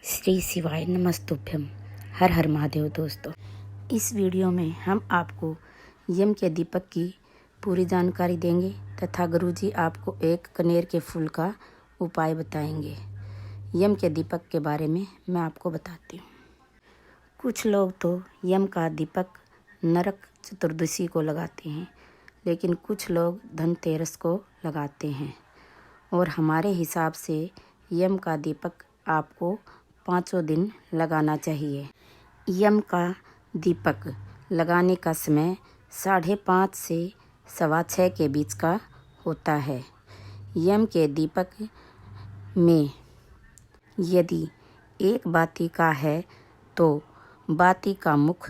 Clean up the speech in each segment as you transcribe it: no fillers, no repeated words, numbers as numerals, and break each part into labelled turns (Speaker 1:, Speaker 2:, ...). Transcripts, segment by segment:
Speaker 1: श्री शिवाय नमस्तुभ्यम। हर हर महादेव। दोस्तों, इस वीडियो में हम आपको यम के दीपक की पूरी जानकारी देंगे तथा गुरुजी आपको एक कनेर के फूल का उपाय बताएंगे। यम के दीपक के बारे में मैं आपको बताती हूँ। कुछ लोग तो यम का दीपक नरक चतुर्दशी को लगाते हैं, लेकिन कुछ लोग धनतेरस को लगाते हैं। और हमारे हिसाब से यम का दीपक आपको 5 दिन लगाना चाहिए। यम का दीपक लगाने का समय 5:30 से 6:15 के बीच का होता है। यम के दीपक में यदि एक बाती का है तो बाती का मुख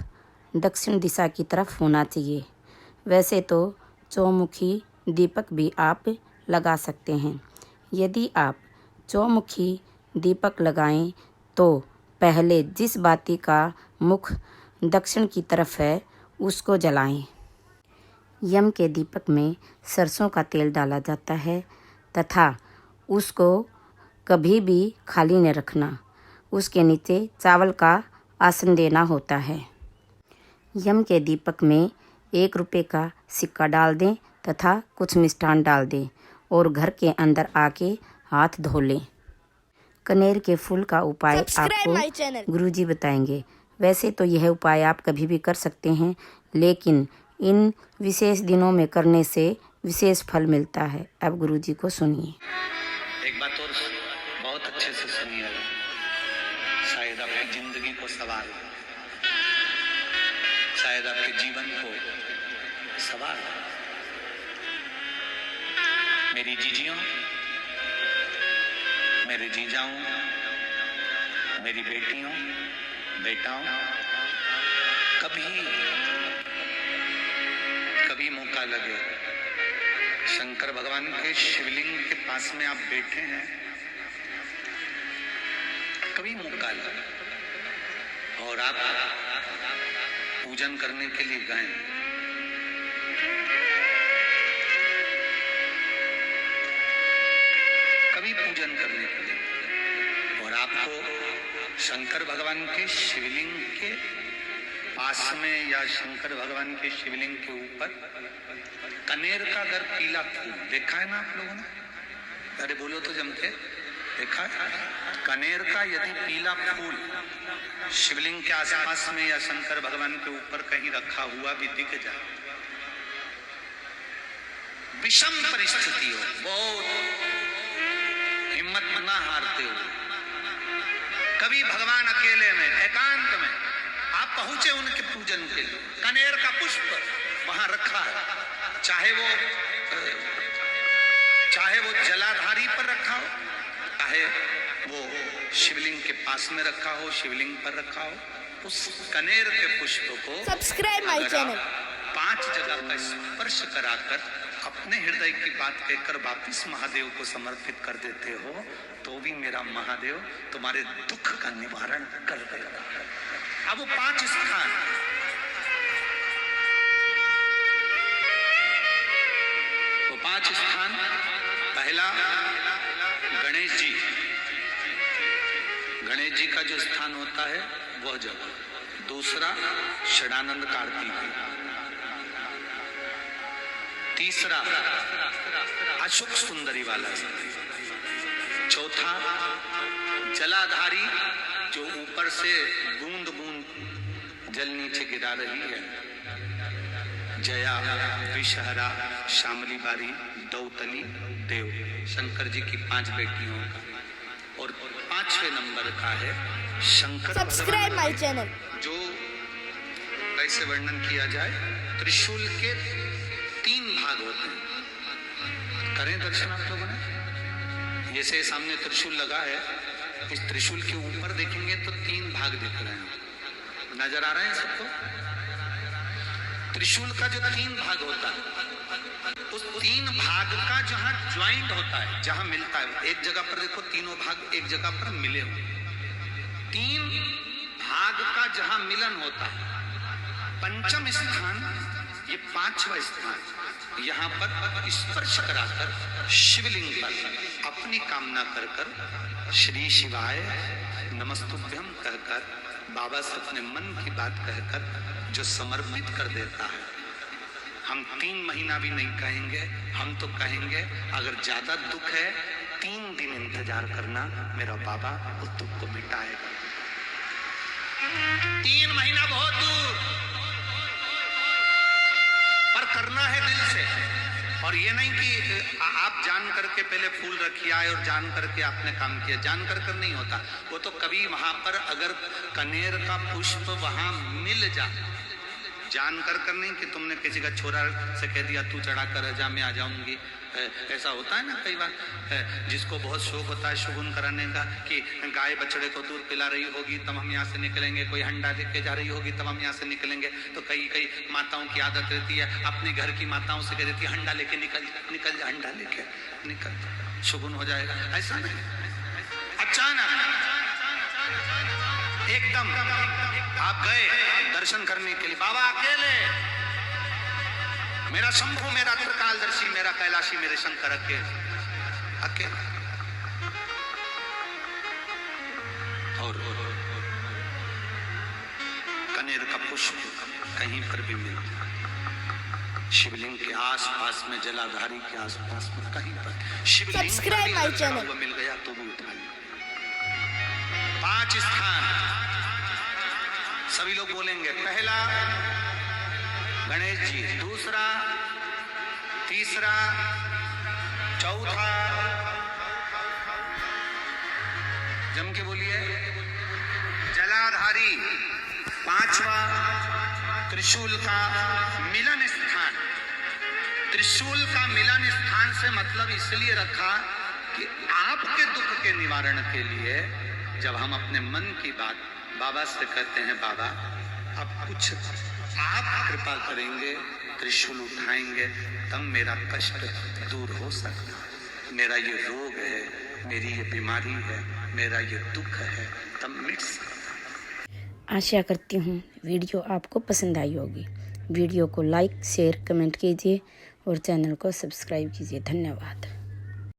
Speaker 1: दक्षिण दिशा की तरफ होना चाहिए। वैसे तो चौमुखी दीपक भी आप लगा सकते हैं। यदि आप चौमुखी दीपक लगाएं तो पहले जिस बाती का मुख दक्षिण की तरफ है उसको जलाएं। यम के दीपक में सरसों का तेल डाला जाता है तथा उसको कभी भी खाली न रखना। उसके नीचे चावल का आसन देना होता है। यम के दीपक में 1 रुपये का सिक्का डाल दें तथा कुछ मिष्ठान डाल दें और घर के अंदर आके हाथ धो लें। कनेर के फूल का उपाय आपको गुरुजी बताएंगे। वैसे तो यह उपाय आप कभी भी कर सकते हैं, लेकिन इन विशेष दिनों में करने से विशेष फल मिलता है। अब गुरुजी को सुनिए।
Speaker 2: एक बात और बहुत अच्छे से सुनिए, शायद आपकी जिंदगी को सवार, शायद आपके जीवन को सवार। मेरी जीजियों, मेरे जीजाओं, मेरी बेटियों, बेटाओं, कभी मौका लगे, शंकर भगवान के शिवलिंग के पास में आप बैठे हैं, कभी मौका लगे और आप पूजन करने के लिए गए, कभी पूजन करने के लिए, और आपको शंकर भगवान के शिवलिंग के पास में या शंकर भगवान के शिवलिंग के ऊपर कनेर का अगर पीला फूल देखा है ना आप लोगों ने? अरे बोलो तो जम के, देखा है? कनेर का यदि पीला फूल शिवलिंग के आसपास में या शंकर भगवान के ऊपर कहीं रखा हुआ भी दिख जाए, विषम परिस्थिति हो, बहुत हिम्मत ना हारते हो, कभी भगवान अकेले में एकांत में आप पहुंचे उनके पूजन के लिए, कनेर का पुष्प वहां रखा है, चाहे वो जलाधारी पर रखा हो, चाहे वो शिवलिंग के पास में रखा हो, शिवलिंग पर रखा हो, उस कनेर के पुष्प को
Speaker 3: सब्सक्राइब माय चैनल
Speaker 2: 5 जगह का स्पर्श कराकर अपने हृदय की बात कहकर वापिस महादेव को समर्पित कर देते हो तो भी मेरा महादेव तुम्हारे दुख का निवारण कर देगा। अब वो 5 स्थान, वो 5 स्थान, पहला गणेश जी, गणेश जी का जो स्थान होता है वह जगह, दूसरा षडानंद कार्तिक, तीसरा अशोक सुंदरी वाला, चौथा जलाधारी जो ऊपर से बूंद बूंद जल नीचे गिरा रही है, जया, विषहरा, श्यामली बारी, दौतली, देव, शंकर जी की 5 बेटियों का, और 5वें नंबर का है शंकर।
Speaker 3: Subscribe my channel.
Speaker 2: जो कैसे वर्णन किया जाए, त्रिशूल के 3 भाग होते हैं। करें दर्शन आप लोगों ने? जैसे सामने त्रिशूल लगा है, इस त्रिशूल के ऊपर देखेंगे तो 3 भाग दिख रहे हैं, नजर आ रहे हैं सबको? त्रिशूल का जो 3 भाग होता है, उस 3 भाग का जहां ज्वाइंट होता है, जहां मिलता है, एक जगह पर देखो तीनों भाग एक जगह पर मिले हुए, 3 भाग का जहां मिलन होता है, पंचम स्थान, ये 5वां स्थान, यहाँ पर स्पर्श कराकर शिवलिंग पर अपनी कामना कर श्री शिवाय नमस्तुभ्यम कहकर बाबा से अपने मन की बात कहकर जो समर्पित कर देता है, हम 3 महीना भी नहीं कहेंगे, हम तो कहेंगे अगर ज्यादा दुख है 3 दिन इंतजार करना, मेरा बाबा उस दुख को मिटाएगा। 3 महीना बहुत दूर, पर करना है दिल से। और ये नहीं कि आप जान करके पहले फूल रखिए आए और जान करके आपने काम किया, जान कर नहीं होता। वो तो कभी वहां पर अगर कनेर का पुष्प वहां मिल जाए, जान कर नहीं कि तुमने किसी का छोरा से कह दिया तू चढ़ा कर जा मैं आ जाऊंगी, ऐसा होता है ना कई बार। जिसको बहुत शौक होता है शगुन कराने का कि गाय बछड़े को दूध पिला रही होगी तब हम यहाँ से निकलेंगे, कोई अंडा लेके जा रही होगी तब हम यहाँ से निकलेंगे, तो कई माताओं की आदत रहती है अपने घर की माताओं से कह देती है अंडा लेके निकल जा, अंडा लेके निकल, शगुन हो जाएगा। ऐसा नहीं, अचानक एकदम आप गए दर्शन करने के लिए, बाबा अकेले, मेरा शंभु, मेरा त्रिकालदर्शी, मेरा कैलाशी, मेरे शंकर अकेले। और कनेर का पुष्प कहीं पर भी मिलता, शिवलिंग के आसपास में, जलाधारी के आसपास में कहीं पर शिवलिंग
Speaker 3: सब्सक्राइब माय चैनल
Speaker 2: मिल गया तो भी उठा लिया। 5 स्थान सभी लोग बोलेंगे, पहला गणेश जी, दूसरा, तीसरा, चौथा, जम के बोलिए, जलाधारी, 5वां त्रिशूल का मिलन स्थान। त्रिशूल का मिलन स्थान से मतलब इसलिए रखा कि आपके दुख के निवारण के लिए जब हम अपने मन की बात बाबा से कहते हैं, बाबा अब कुछ आप कृपा करेंगे, त्रिशूल उठाएंगे तब मेरा कष्ट दूर हो सकता है, मेरा ये रोग है, मेरी ये बीमारी है, मेरा ये दुख है, तब मिट सकता है।
Speaker 1: आशा करती हूँ वीडियो आपको पसंद आई होगी। वीडियो को लाइक, शेयर, कमेंट कीजिए और चैनल को सब्सक्राइब कीजिए। धन्यवाद।